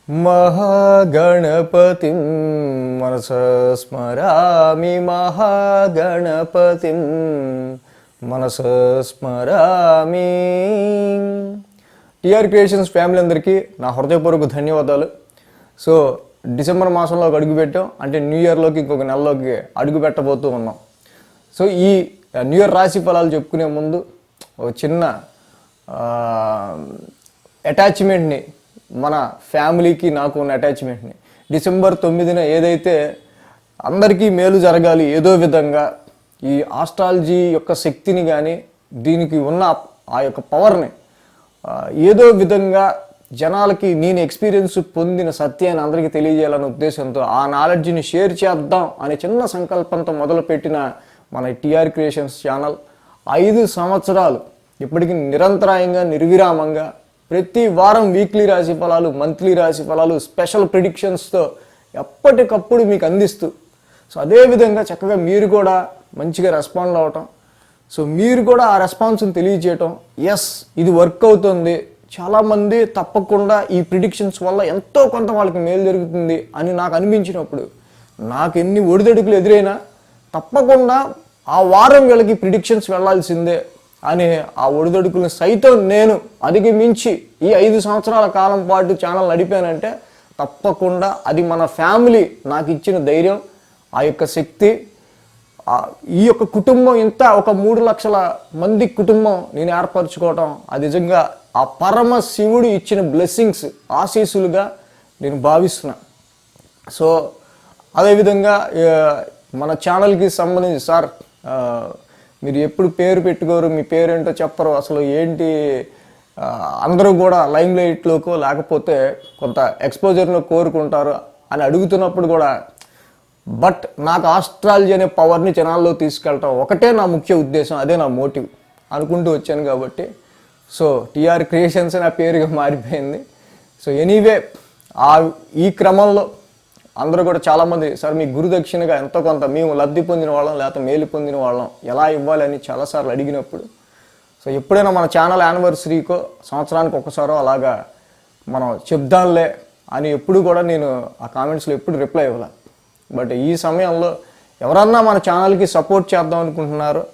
महागणपतिं मनसा स्मरामि महागणपतिं మనసా స్మరామి. TR creations family అందరికీ నా హృదయపూర్వక ధన్యవాదాలు. సో డిసెంబర్ మాసంలోకి అడుగుపెట్టాం, అంటే న్యూ ఇయర్లోకి ఇంకొక నెలలోకి అడుగు పెట్టబోతూ ఉన్నాం. సో ఈ న్యూ ఇయర్ రాశి ఫలాలు చెప్పుకునే ముందు ఒక చిన్న అటాచ్మెంట్ని, మన ఫ్యామిలీకి నాకు ఉన్న అటాచ్మెంట్ని, డిసెంబర్ 9న ఏదైతే అందరికీ మేలు జరగాలి ఏదో విధంగా, ఈ ఆస్ట్రాలజీ యొక్క శక్తిని కానీ దీనికి ఉన్న ఆ యొక్క పవర్ని ఏదో విధంగా జనాలకి నేను ఎక్స్పీరియన్స్ పొందిన సత్యాన్ని అందరికీ తెలియజేయాలనే ఉద్దేశంతో ఆ నాలెడ్జ్ని షేర్ చేద్దాం అనే చిన్న సంకల్పంతో మొదలుపెట్టిన మన టీఆర్ క్రియేషన్స్ ఛానల్ 5 సంవత్సరాలు ఇప్పటికీ నిరంతరాయంగా నిర్విరామంగా ప్రతి వారం వీక్లీ రాశి ఫలాలు, మంత్లీ రాశి ఫలాలు, స్పెషల్ ప్రిడిక్షన్స్తో ఎప్పటికప్పుడు మీకు అందిస్తూ, సో అదేవిధంగా చక్కగా మీరు కూడా మంచిగా రెస్పాండ్ అవ్వటం, సో మీరు కూడా ఆ రెస్పాన్స్ని తెలియజేయటం, ఎస్ ఇది వర్క్ అవుతుంది, చాలామంది తప్పకుండా ఈ ప్రిడిక్షన్స్ వల్ల ఎంతో కొంత వాళ్ళకి మేలు జరుగుతుంది అని నాకు అనిపించినప్పుడు, నాకు ఎన్ని ఒడిదడుకులు ఎదురైనా తప్పకుండా ఆ వారం వీళ్ళకి ప్రిడిక్షన్స్ వెళ్ళాల్సిందే అనే ఆ ఒడిదడుకులను సైతం నేను అధిగమించి ఈ 5 సంవత్సరాల కాలం పాటు ఛానల్ నడిపానంటే తప్పకుండా అది మన ఫ్యామిలీ నాకు ఇచ్చిన ధైర్యం, ఆ యొక్క శక్తి, ఈ యొక్క కుటుంబం ఇంత ఒక 3 లక్షల మంది కుటుంబం నేను ఏర్పరచుకోవటం అది నిజంగా ఆ పరమ శివుడు ఇచ్చిన బ్లెస్సింగ్స్, ఆశీస్సులుగా నేను భావిస్తున్నా. సో అదేవిధంగా మన ఛానల్కి సంబంధించి సార్ మీరు ఎప్పుడు పేరు పెట్టుకోరు, మీ పేరేంటో చెప్పరు, అసలు ఏంటి అందరూ కూడా లైమ్ లైట్లోకో లేకపోతే కొంత ఎక్స్పోజర్ను కోరుకుంటారు అని అడుగుతున్నప్పుడు కూడా, బట్ నాకు ఆస్ట్రాలజీ అనే పవర్ని జనాల్లో తీసుకెళ్ళటం ఒకటే నా ముఖ్య ఉద్దేశం, అదే నా మోటివ్ అనుకుంటూ వచ్చాను కాబట్టి సో టీఆర్ క్రియేషన్స్ నా పేరుగా మారిపోయింది. సో ఎనీవే ఈ క్రమంలో అందరూ కూడా చాలామంది సార్ మీ గురుదక్షిణగా ఎంతో కొంత మేము లబ్ధి పొందిన వాళ్ళం లేకపోతే మేలు పొందిన వాళ్ళం ఎలా ఇవ్వాలని చాలాసార్లు అడిగినప్పుడు, సో ఎప్పుడైనా మన ఛానల్ యానివర్సరీకో సంవత్సరానికి ఒకసారో అలాగా మనం చెప్దాంలే అని ఎప్పుడు కూడా నేను ఆ కామెంట్స్లో ఎప్పుడు రిప్లై ఇవ్వాలి. బట్ ఈ సమయంలో ఎవరన్నా మన ఛానల్కి సపోర్ట్ చేద్దాం అనుకుంటున్నారు,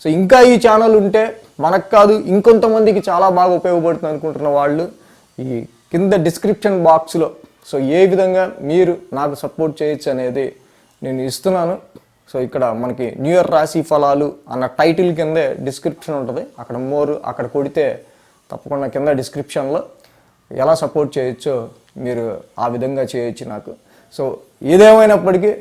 సో ఇంకా ఈ ఛానల్ ఉంటే మనకు కాదు ఇంకొంతమందికి చాలా బాగా ఉపయోగపడుతుంది అనుకుంటున్న వాళ్ళు ఈ కింద డిస్క్రిప్షన్ బాక్స్లో సో ఏ విధంగా మీరు నాకు సపోర్ట్ చేయొచ్చు అనేది నేను ఇస్తున్నాను. సో ఇక్కడ మనకి న్యూ ఇయర్ రాశి ఫలాలు అన్న టైటిల్ కిందే డిస్క్రిప్షన్ ఉంటుంది, అక్కడ అక్కడ కొడితే తప్పకుండా కింద డిస్క్రిప్షన్లో ఎలా సపోర్ట్ చేయొచ్చో మీరు ఆ విధంగా చేయొచ్చు నాకు. సో ఏదేమైనప్పటికీ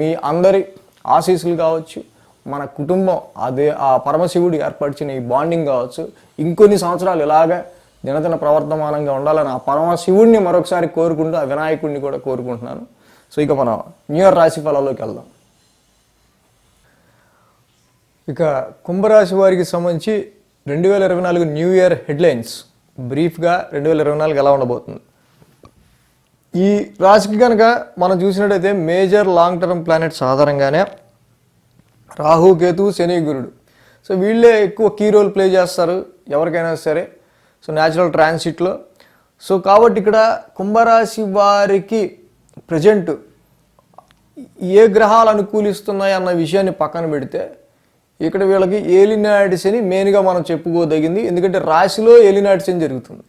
మీ అందరి ఆశీస్సులు కావచ్చు, మన కుటుంబం అదే ఆ పరమశివుడు ఏర్పరిచిన ఈ బాండింగ్ కావచ్చు, ఇంకొన్ని సంవత్సరాలు ఇలాగా దినదిన ప్రవర్తమానంగా ఉండాలని ఆ పరమశివుడిని మరొకసారి కోరుకుంటూ ఆ వినాయకుడిని కూడా కోరుకుంటున్నాను. సో ఇక మనం న్యూ ఇయర్ రాశి ఫలాల్లోకి వెళ్దాం. ఇక కుంభరాశి వారికి సంబంధించి 2024 న్యూ ఇయర్ హెడ్లైన్స్ బ్రీఫ్గా 2024 ఎలా ఉండబోతుంది. ఈ రాశికి కనుక మనం చూసినట్టయితే మేజర్ లాంగ్ టర్మ్ ప్లానెట్స్ ఆధారంగానే రాహు, కేతు, శని, గురుడు, సో వీళ్ళే ఎక్కువ కీ రోల్ ప్లే చేస్తారు ఎవరికైనా సరే సో న్యాచురల్ ట్రాన్సిట్లో. సో కాబట్టి ఇక్కడ కుంభరాశి వారికి ప్రజెంట్ ఏ గ్రహాలు అనుకూలిస్తున్నాయి అన్న విషయాన్ని పక్కన పెడితే ఇక్కడ వీళ్ళకి ఏలినాటి శని మెయిన్గా మనం చెప్పుకోదగింది, ఎందుకంటే రాశిలో ఏలినాటి శని జరుగుతుంది.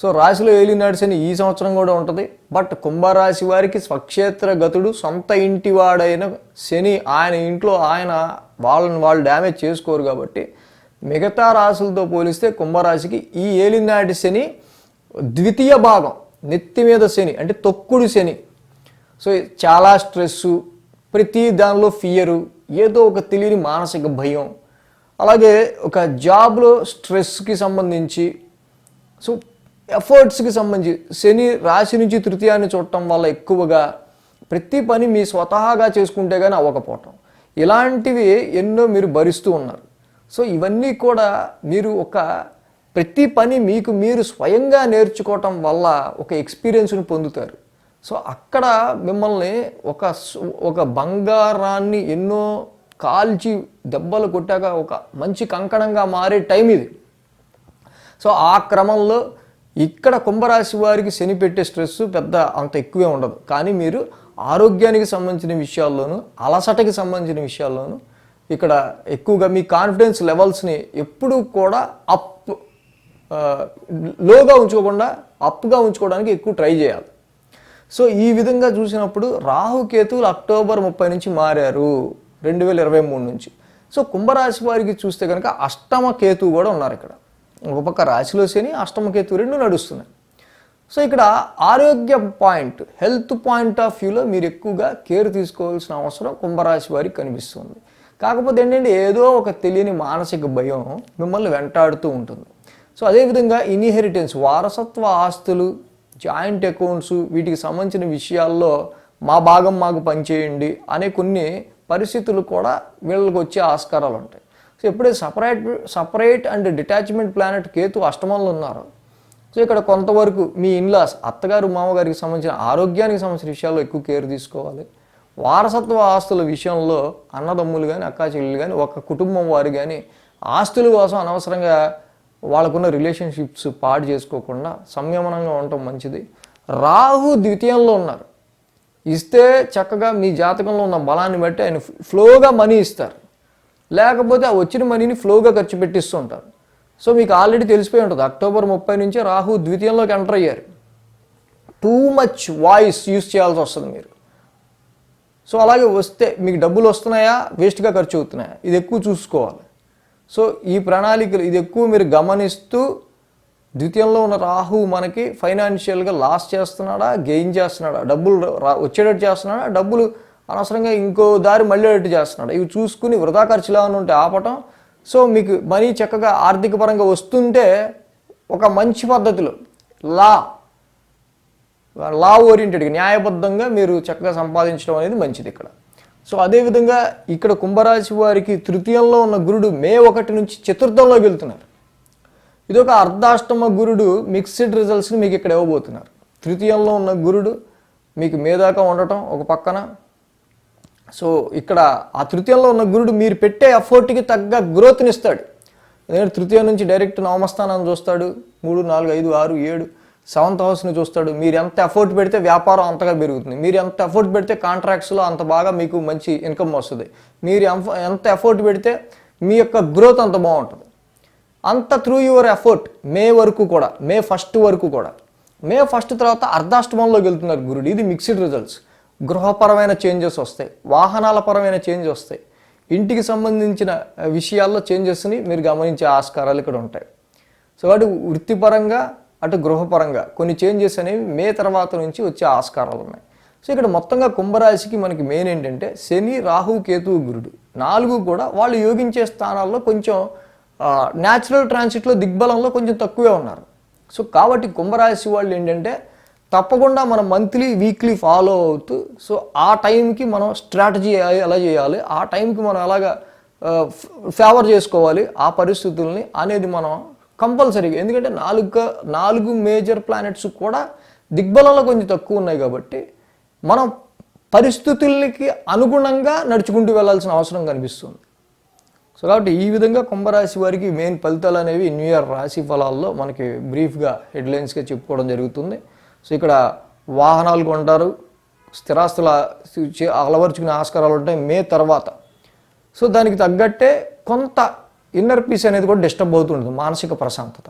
సో రాశిలో ఏలినాటి శని ఈ సంవత్సరం కూడా ఉంటుంది. బట్ కుంభరాశి వారికి స్వక్షేత్ర గతుడు, సొంత ఇంటి వాడైన శని ఆయన ఇంట్లో వాళ్ళు డ్యామేజ్ చేసుకోరు కాబట్టి మిగతా రాశులతో పోలిస్తే కుంభరాశికి ఈ ఏలినాటి శని ద్వితీయ భాగం, నెత్తి మీద శని అంటే తొక్కుడు శని. సో చాలా స్ట్రెస్సు, ప్రతి దానిలో ఫియరు, ఏదో ఒక తెలియని మానసిక భయం, అలాగే ఒక జాబ్లో స్ట్రెస్కి సంబంధించి, సో ఎఫర్ట్స్కి సంబంధించి శని రాశి నుంచి తృతీయాన్ని చూడటం వల్ల ఎక్కువగా ప్రతి పని మీ స్వతహాగా చేసుకుంటే కానీ అవ్వకపోవటం, ఇలాంటివి ఎన్నో మీరు భరిస్తూ ఉన్నారు. సో ఇవన్నీ కూడా మీరు ప్రతి పని మీకు మీరు స్వయంగా నేర్చుకోవటం వల్ల ఒక ఎక్స్పీరియన్స్ని పొందుతారు. సో అక్కడ మిమ్మల్ని ఒక బంగారాన్ని ఎన్నో కాల్చి దెబ్బలు కొట్టాక ఒక మంచి కంకణంగా మారే టైం ఇది. సో ఆ క్రమంలో ఇక్కడ కుంభరాశి వారికి శని పెట్టే స్ట్రెస్ పెద్ద అంత ఎక్కువే ఉండదు. కానీ మీరు ఆరోగ్యానికి సంబంధించిన విషయాల్లోనూ అలసటకి సంబంధించిన విషయాల్లోనూ ఇక్కడ ఎక్కువగా మీ కాన్ఫిడెన్స్ లెవెల్స్ని ఎప్పుడూ కూడా లోగా ఉంచుకోకుండా అప్గా ఉంచుకోవడానికి ఎక్కువ ట్రై చేయాలి. సో ఈ విధంగా చూసినప్పుడు రాహుకేతువులు అక్టోబర్ 30 నుంచి మారారు 2023 నుంచి. సో కుంభరాశి వారికి చూస్తే కనుక అష్టమ కేతువు కూడా ఉన్నారు ఇక్కడ. ఒక పక్క రాశిలో శని, అష్టమ కేతువు రెండు నడుస్తున్నాయి. సో ఇక్కడ ఆరోగ్య పాయింట్, హెల్త్ పాయింట్ ఆఫ్ వ్యూలో మీరు ఎక్కువగా కేర్ తీసుకోవాల్సిన అవసరం కుంభరాశి వారికి కనిపిస్తుంది. కాకపోతే ఏంటంటే ఏదో ఒక తెలియని మానసిక భయం మిమ్మల్ని వెంటాడుతూ ఉంటుంది. సో అదేవిధంగా ఇన్హెరిటెన్స్, వారసత్వ ఆస్తులు, జాయింట్ అకౌంట్స్, వీటికి సంబంధించిన విషయాల్లో మా భాగం మాకు పనిచేయండి అనే కొన్ని పరిస్థితులు కూడా వీళ్ళకి వచ్చే ఆస్కారాలు ఉంటాయి. సో ఎప్పుడైతే separate and detachment planet Ketu అష్టమంలో ఉన్నారో, సో ఇక్కడ కొంతవరకు మీ ఇన్లాస్, అత్తగారు మామగారికి సంబంధించిన ఆరోగ్యానికి సంబంధించిన విషయాల్లో ఎక్కువ కేర్ తీసుకోవాలి. వారసత్వ ఆస్తుల విషయంలో అన్నదమ్ములు కానీ, అక్కా చెల్లెలు కానీ, ఒక కుటుంబం వారు కానీ ఆస్తుల కోసం అనవసరంగా వాళ్ళకున్న రిలేషన్షిప్స్ పాడు చేసుకోకుండా సంయమనంగా ఉండటం మంచిది. రాహు ద్వితీయంలో ఉన్నారు. ఇస్తే చక్కగా మీ జాతకంలో ఉన్న బలాన్ని బట్టి ఆయన ఫ్లోగా మనీ ఇస్తారు, లేకపోతే ఆ వచ్చిన మనీని ఫ్లోగా ఖర్చు పెట్టిస్తూ ఉంటారు. సో మీకు ఆల్రెడీ తెలిసిపోయి ఉంటుంది, అక్టోబర్ 30 నుంచే రాహు ద్వితీయంలోకి ఎంటర్ అయ్యారు. టూ మచ్ వాయిస్ యూజ్ చేయాల్సి వస్తుంది మీరు. సో అలాగే వస్తే మీకు డబ్బులు వస్తున్నాయా, వేస్ట్గా ఖర్చు అవుతున్నాయా, ఇది ఎక్కువ చూసుకోవాలి. సో ఈ ప్రణాళికలు ఇది ఎక్కువ మీరు గమనిస్తూ, ద్వితీయంలో ఉన్న రాహు మనకి ఫైనాన్షియల్గా లాస్ చేస్తున్నాడా, గెయిన్ చేస్తున్నాడా, డబ్బులు వచ్చేటట్టు చేస్తున్నాడా, డబ్బులు అనవసరంగా ఇంకో దారి మళ్ళేటట్టు చేస్తున్నాడా, ఇవి చూసుకుని వృధా ఖర్చులా ఉంటే ఆపటం. సో మీకు మనీ చక్కగా ఆర్థిక పరంగా వస్తుంటే ఒక మంచి పద్ధతిలో లా ఓరియంటెడ్గా న్యాయబద్ధంగా మీరు చక్కగా సంపాదించడం అనేది మంచిది ఇక్కడ. సో అదేవిధంగా ఇక్కడ కుంభరాశి వారికి తృతీయంలో ఉన్న గురుడు మే 1 నుంచి చతుర్థంలోకి వెళ్తున్నారు. ఇది ఒక అర్ధాష్టమ గురుడు మిక్స్డ్ రిజల్ట్స్ని మీకు ఇక్కడ ఇవ్వబోతున్నారు. తృతీయంలో ఉన్న గురుడు మీకు మేదాకా ఉండటం ఒక పక్కన. సో ఇక్కడ ఆ తృతీయంలో ఉన్న గురుడు మీరు పెట్టే ఎఫర్ట్కి తగ్గ గ్రోత్ని ఇస్తాడు. ఎందుకంటే తృతీయం నుంచి డైరెక్ట్ నవమస్థానాన్ని చూస్తాడు, 3, 4, 5, 6, 7 7th హౌస్ని చూస్తాడు. మీరు ఎంత ఎఫర్ట్ పెడితే వ్యాపారం అంతగా పెరుగుతుంది, మీరు ఎంత ఎఫర్ట్ పెడితే కాంట్రాక్ట్స్లో అంత బాగా మీకు మంచి ఇన్కమ్ వస్తుంది, మీరు ఎంత ఎఫర్ట్ పెడితే మీ యొక్క గ్రోత్ అంత బాగుంటుంది. అంత త్రూ యువర్ ఎఫర్ట్ మే వరకు కూడా, మే 1 వరకు కూడా. మే 1 తర్వాత అర్ధాష్టమంలోకి వెళ్తున్నారు గురుడు. ఇది మిక్స్డ్ రిజల్ట్స్. గృహపరమైన చేంజెస్ వస్తాయి, వాహనాల పరమైన చేంజ్ వస్తాయి, ఇంటికి సంబంధించిన విషయాల్లో చేంజెస్ని మీరు గమనించే ఆస్కారాలు ఇక్కడ ఉంటాయి. సో అటు వృత్తిపరంగా అటు గృహపరంగా కొన్ని చేంజెస్ అనేవి మే తర్వాత నుంచి వచ్చే ఆస్కారాలు ఉన్నాయి. సో ఇక్కడ మొత్తంగా కుంభరాశికి మనకి మెయిన్ ఏంటంటే శని, రాహు, కేతువు, గురుడు 4 కూడా వాళ్ళు యోగించే స్థానాల్లో కొంచెం న్యాచురల్ ట్రాన్సిట్లో దిగ్బలంలో కొంచెం తక్కువే ఉన్నారు. సో కాబట్టి కుంభరాశి వాళ్ళు ఏంటంటే తప్పకుండా మనం మంత్లీ వీక్లీ ఫాలో అవుతూ, సో ఆ టైంకి మనం స్ట్రాటజీ ఎలా చేయాలి, ఆ టైంకి మనం ఎలాగా ఫేవర్ చేసుకోవాలి ఆ పరిస్థితుల్ని అనేది మనం కంపల్సరీగా, ఎందుకంటే 4 మేజర్ ప్లానెట్స్ కూడా దిగ్బలంలో కొంచెం తక్కువ ఉన్నాయి కాబట్టి మనం పరిస్థితులకి అనుగుణంగా నడుచుకుంటూ వెళ్ళాల్సిన అవసరం కనిపిస్తుంది. సో కాబట్టి ఈ విధంగా కుంభరాశి వారికి మెయిన్ ఫలితాలు అనేవి న్యూ ఇయర్ రాశి ఫలాల్లో మనకి బ్రీఫ్గా హెడ్లైన్స్గా చెప్పుకోవడం జరుగుతుంది. సో ఇక్కడ వాహనాలు కొంటారు, స్థిరాస్తుల అలవర్చుకునే ఆస్కారాలు ఉంటాయి మే తర్వాత. సో దానికి తగ్గట్టే కొంత ఇన్నర్ పీస్ అనేది కూడా డిస్టర్బ్ అవుతుంటుంది, మానసిక ప్రశాంతత.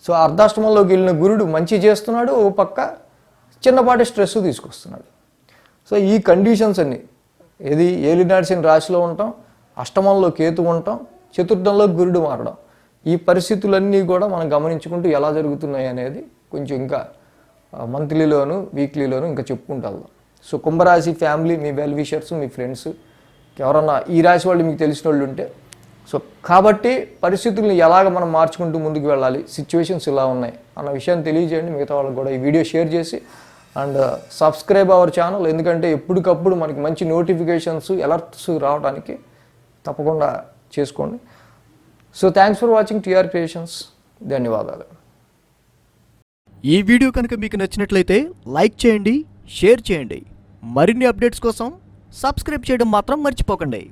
సో అర్ధాష్టమంలోకి వెళ్ళిన గురుడు మంచి చేస్తున్నాడు, ఓ పక్క చిన్నపాటి స్ట్రెస్ తీసుకొస్తున్నాడు. సో ఈ కండిషన్స్ అన్నీ ఏది ఏలినాడ్సిన రాశిలో ఉంటాం, అష్టమంలో కేతు ఉంటాం, చతుర్థంలో గురుడు మారడం, ఈ పరిస్థితులన్నీ కూడా మనం గమనించుకుంటూ ఎలా జరుగుతున్నాయి అనేది కొంచెం ఇంకా మంత్లీలోను వీక్లీలోను ఇంకా చెప్పుకుంటాం. సో కుంభరాశి ఫ్యామిలీ, మీ వెల్ విషర్స్, మీ ఫ్రెండ్స్ ఎవరన్నా ఈ రాశి వాళ్ళు మీకు తెలిసిన వాళ్ళు ఉంటే, సో కాబట్టి పరిస్థితుల్ని ఎలాగ మనం మార్చుకుంటూ ముందుకు వెళ్ళాలి, సిచ్యువేషన్స్ ఇలా ఉన్నాయి అన్న విషయాన్ని తెలియజేయండి. మిగతా వాళ్ళకి కూడా ఈ వీడియో షేర్ చేసి అండ్ సబ్స్క్రైబ్ అవర్ ఛానల్, ఎందుకంటే ఎప్పటికప్పుడు మనకి మంచి నోటిఫికేషన్స్, అలర్ట్స్ రావడానికి తప్పకుండా చేసుకోండి. So thanks for watching TR creations. ధన్యవాదాలు. ఈ వీడియో కనుక మీకు నచ్చినట్లయితే లైక్ చేయండి, షేర్ చేయండి. మరిన్ని అప్డేట్స్ కోసం సబ్స్క్రైబ్ చేయడం మాత్రం మర్చిపోకండి.